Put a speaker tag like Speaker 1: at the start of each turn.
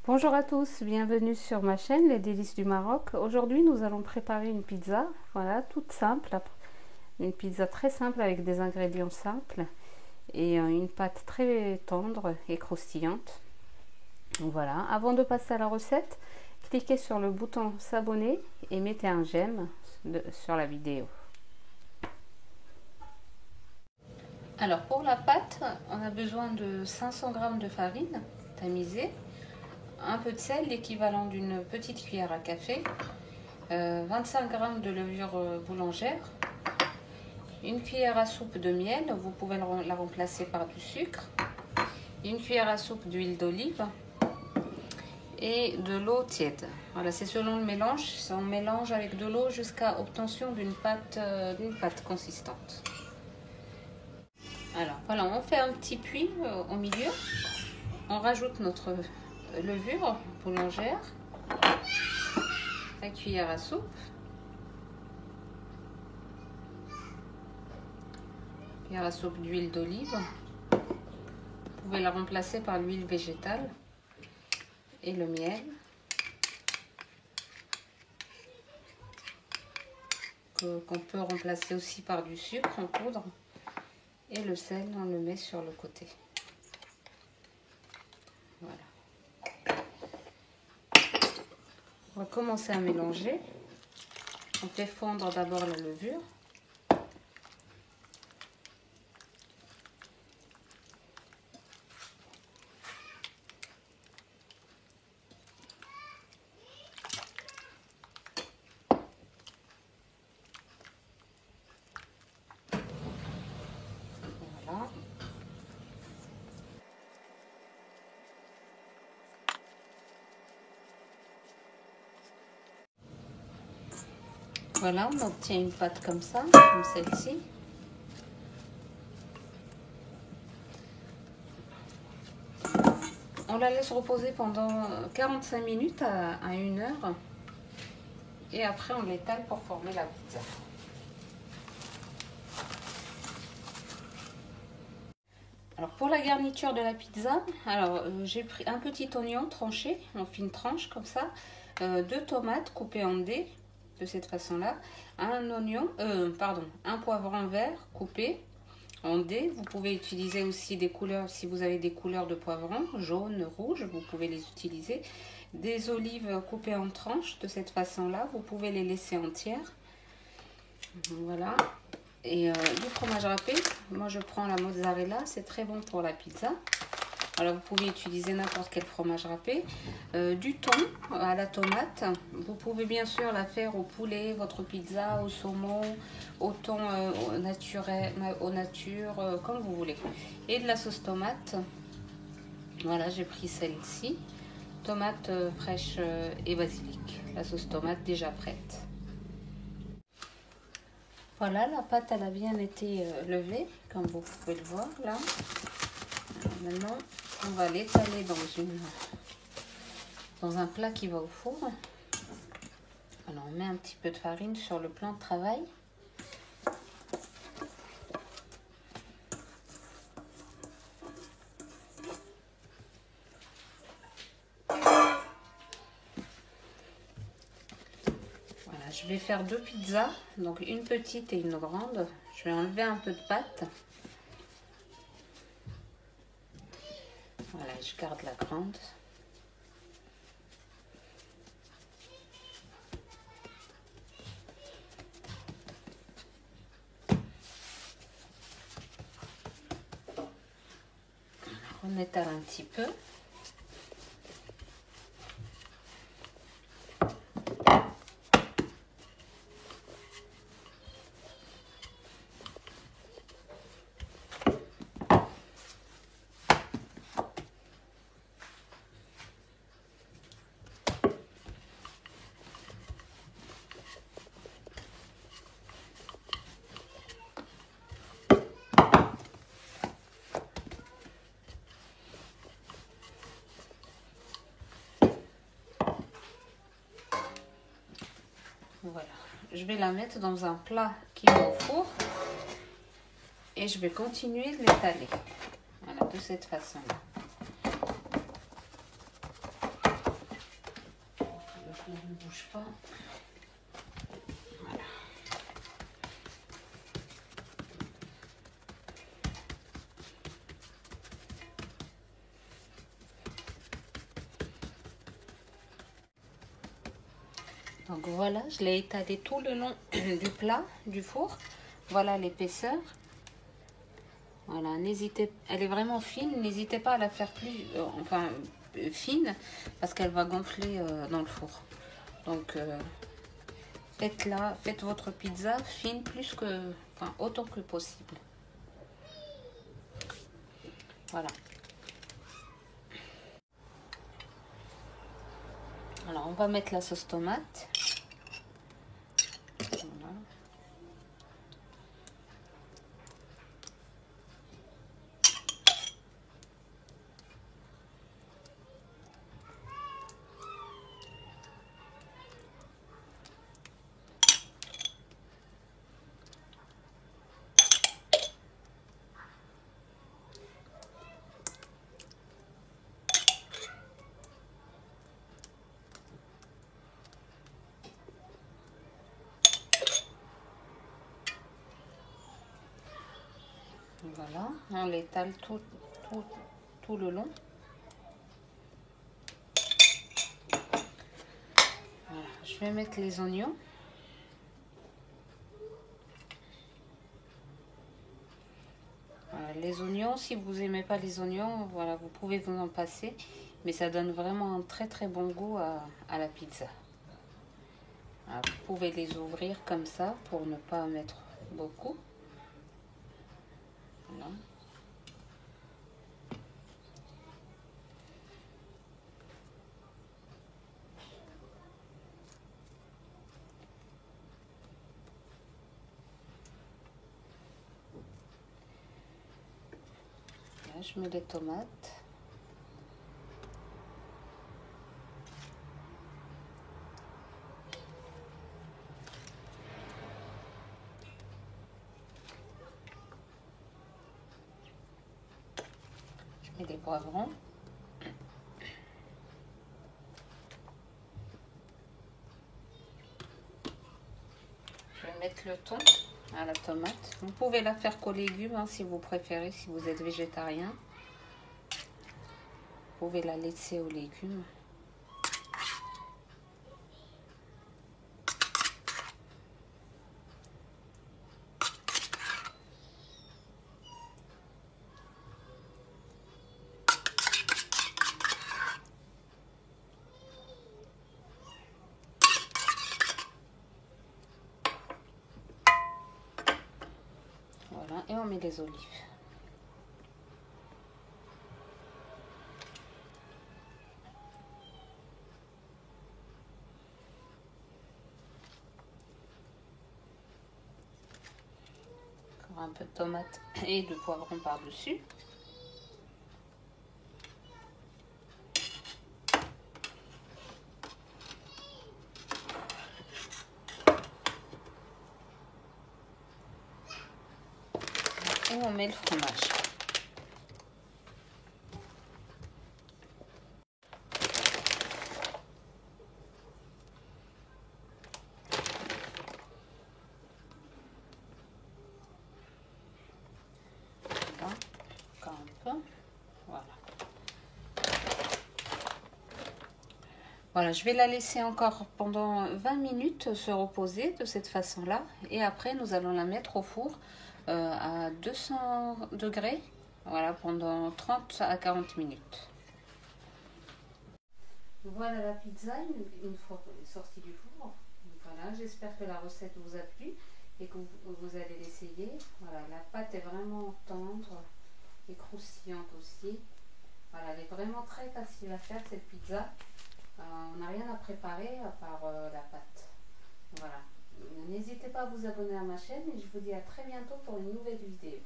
Speaker 1: Bonjour à tous, bienvenue sur ma chaîne Les Délices du Maroc. Aujourd'hui nous allons préparer une pizza, voilà, toute simple, une pizza très simple avec des ingrédients simples et une pâte très tendre et croustillante. Donc voilà, avant de passer à la recette, cliquez sur le bouton s'abonner et mettez un j'aime sur la vidéo. Alors pour la pâte, on a besoin de 500 g de farine tamisée, un peu de sel, l'équivalent d'une petite cuillère à café, 25 g de levure boulangère, une cuillère à soupe de miel, vous pouvez la remplacer par du sucre, une cuillère à soupe d'huile d'olive et de l'eau tiède. Voilà, c'est selon le mélange, on mélange avec de l'eau jusqu'à obtention d'une pâte consistante. Alors voilà, on fait un petit puits au milieu, on rajoute notre levure boulangère, la cuillère à soupe, cuillère à soupe d'huile d'olive, vous pouvez la remplacer par l'huile végétale et le miel qu'on peut remplacer aussi par du sucre en poudre, et le sel on le met sur le côté. Voilà. On va commencer à mélanger. On fait fondre d'abord la levure. Voilà. Voilà, on obtient une pâte comme ça, comme celle-ci. On la laisse reposer pendant 45 minutes à 1 heure. Et après, on l'étale pour former la pizza. Alors pour la garniture de la pizza, j'ai pris un petit oignon tranché en fines tranches comme ça, 2 tomates coupées en dés de cette façon-là, un poivron vert coupé en dés. Vous pouvez utiliser aussi des couleurs, si vous avez des couleurs de poivron, jaune, rouge, vous pouvez les utiliser. Des olives coupées en tranches de cette façon-là, vous pouvez les laisser entières. Voilà. Et du fromage râpé, moi je prends la mozzarella, c'est très bon pour la pizza. Alors vous pouvez utiliser n'importe quel fromage râpé. Du thon à la tomate, vous pouvez bien sûr la faire au poulet, votre pizza, au saumon, au thon naturel, au nature, comme vous voulez. Et de la sauce tomate, voilà, j'ai pris celle-ci, tomate fraîche et basilic, la sauce tomate déjà prête. Voilà, la pâte elle a bien été levée, comme vous pouvez le voir là. Alors maintenant, on va l'étaler dans un plat qui va au four. Alors on met un petit peu de farine sur le plan de travail. Voilà, je vais faire 2 pizzas, donc une petite et une grande. Je vais enlever un peu de pâte. Voilà, je garde la grande. On étale un petit peu. Voilà, je vais la mettre dans un plat qui va au four et je vais continuer de l'étaler. Voilà, de cette façon-là. pas. Voilà. Donc voilà, je l'ai étalé tout le long du plat, du four. Voilà l'épaisseur. Voilà, n'hésitez, elle est vraiment fine, n'hésitez pas à la faire plus, fine, parce qu'elle va gonfler dans le four. Donc faites votre pizza fine plus que, autant que possible. Voilà. Alors on va mettre la sauce tomate. Voilà. Voilà, on l'étale tout le long. Voilà, je vais mettre les oignons. Voilà, les oignons, si vous n'aimez pas les oignons, voilà, vous pouvez vous en passer. Mais ça donne vraiment un très très bon goût à la pizza. Voilà, vous pouvez les ouvrir comme ça pour ne pas mettre beaucoup. Voilà. Là, je mets les tomates. Je mets des poivrons. Je vais mettre le thon à la tomate. Vous pouvez la faire qu'aux légumes hein, si vous préférez, si vous êtes végétarien. Vous pouvez la laisser aux légumes. Voilà, et on met les olives. Encore un peu de tomate et de poivron par-dessus. Et on met le fromage. Voilà, encore un peu. Voilà. Voilà, je vais la laisser encore pendant 20 minutes se reposer de cette façon-là. Et après, nous allons la mettre au four à 200 degrés. Voilà, pendant 30 à 40 minutes. Voilà la pizza une fois sortie du four. Voilà, j'espère que la recette vous a plu et que vous allez l'essayer. Voilà, la pâte est vraiment tendre et croustillante aussi. Voilà, elle est vraiment très facile à faire cette pizza. On n'a rien à préparer à part la pâte. Voilà. N'hésitez pas à vous abonner à ma chaîne et je vous dis à très bientôt pour une nouvelle vidéo.